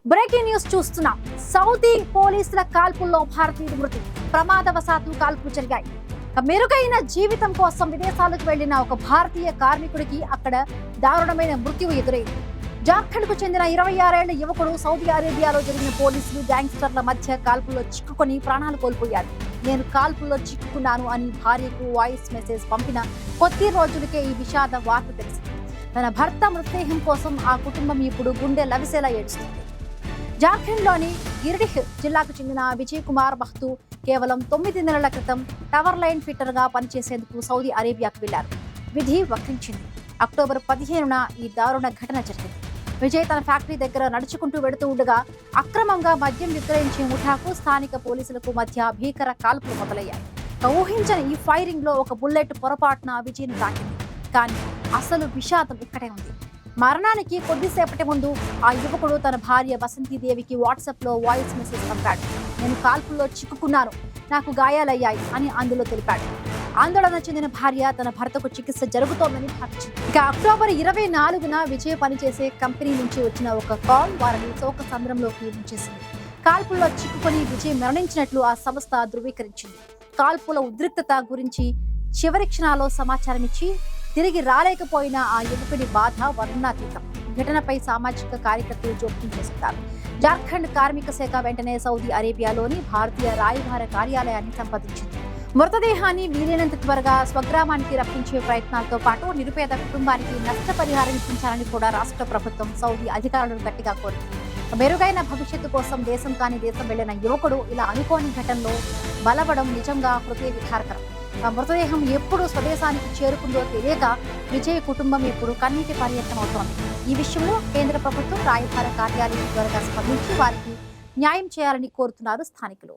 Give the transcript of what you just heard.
Breaking news చూస్తున్నాం. Saudi పోలీసుల కాల్పుల్లో భారతీయుడి మృతి. ప్రమాదవశాత్తు కాల్పులు జరిగాయి. మెరుగైన జీవితం కోసం విదేశాలకు వెళ్లిన ఒక భారతీయ కార్మికుడికి అక్కడ దారుణమైన మృత్యువు ఎదురైంది. జార్ఖండ్ కు చెందిన 26 ఏళ్ల యువకుడు సౌదీ అరేబియాలో జరిగిన పోలీసులు గ్యాంగ్స్టర్ల మధ్య కాల్పుల్లో చిక్కుకొని ప్రాణాలు కోల్పోయారు. నేను కాల్పుల్లో చిక్కుకున్నాను అని భార్యకు వాయిస్ మెసేజ్ పంపిన కొద్ది రోజులకే ఈ విషాద వార్త తెలిసింది. తన భర్త మృతదేహం కోసం ఆ కుటుంబం ఇప్పుడు గుండె లవిసేలా ఏడుస్తుంది. జార్ఖండ్లోని గిరిడిహ్ జిల్లాకు చెందిన విజయ్ కుమార్ బహ్తూ కేవలం 9 నెలల క్రితం టవర్ లైన్ ఫిట్టర్గా పనిచేసేందుకు సౌదీ అరేబియాకు వెళ్లారు. విధి వక్రించింది. అక్టోబర్ 15న ఈ దారుణ ఘటన జరిగింది. విజయ్ తన ఫ్యాక్టరీ దగ్గర నడుచుకుంటూ వెడుతూ ఉండగా అక్రమంగా మద్యం విక్రయించే ముఠాకు స్థానిక పోలీసులకు మధ్య భీకర కాల్పులు మొదలయ్యాయి. ఊహించని ఈ ఫైరింగ్ లో ఒక బుల్లెట్ పొరపాటున విజయ్ను తాకింది. కానీ అసలు విషాదం ఇక్కడే ఉంది. మరణానికి కొద్దిసేపటి ముందు ఆ యువకుడు తన భార్య వసంతీదేవికి వాట్సాప్ లో వాయిస్ మెసేజ్ పంపాడు. నేను కాల్పుల్లో చిక్కుకున్నాను, నాకు గాయాలయ్యాయి అని అందులో తెలిపాడు. ఆందోళన చెందిన భార్య తన భర్తకు చికిత్స జరుగుతోందని భావించింది. ఇక అక్టోబర్ 24న విజయ్ పనిచేసే కంపెనీ నుంచి వచ్చిన ఒక కాల్ వారిని శోక సంద్రంలోకి ముంచేసింది. కాల్పుల్లో చిక్కుకొని విజయ్ మరణించినట్లు ఆ సంస్థ ధృవీకరించింది. కాల్పుల ఉద్రిక్తత గురించి చివరి క్షణాల్లో సమాచారం ఇచ్చి తిరిగి రాలేకపోయిన ఆ యువకుడి బాధ వర్ణనాతీతం. ఘటనపై సామాజిక కార్యకర్తలు జోక్యం చేసుకున్నారు. జార్ఖండ్ కార్మిక శాఖ వెంటనే సౌదీ అరేబియాలోని భారతీయ రాయబార కార్యాలయాన్ని సంప్రదించింది. మృతదేహాన్ని వీలైనంత త్వరగా స్వగ్రామానికి రప్పించే ప్రయత్నాలతో పాటు నిరుపేద కుటుంబానికి నష్టపరిహారం ఇప్పించాలని కూడా రాష్ట్ర ప్రభుత్వం సౌదీ అధికారులను గట్టిగా కోరింది. మెరుగైన భవిష్యత్తు కోసం దేశం కాని దేశం వెళ్లిన యువకుడు ఇలా అనుకోని ఘటనలో బలపడం నిజంగా హృదయ విదారకరం. ఆ మృతదేహం ఎప్పుడు స్వదేశానికి చేరుకుందో తెలియక విజయ్ కుటుంబం ఇప్పుడు కన్నీటి పర్యంతం అవుతోంది. ఈ విషయంలో కేంద్ర ప్రభుత్వం రాయబార కార్యాలయం త్వరగా స్పందించి వారికి న్యాయం చేయాలని కోరుతున్నారు స్థానికులు.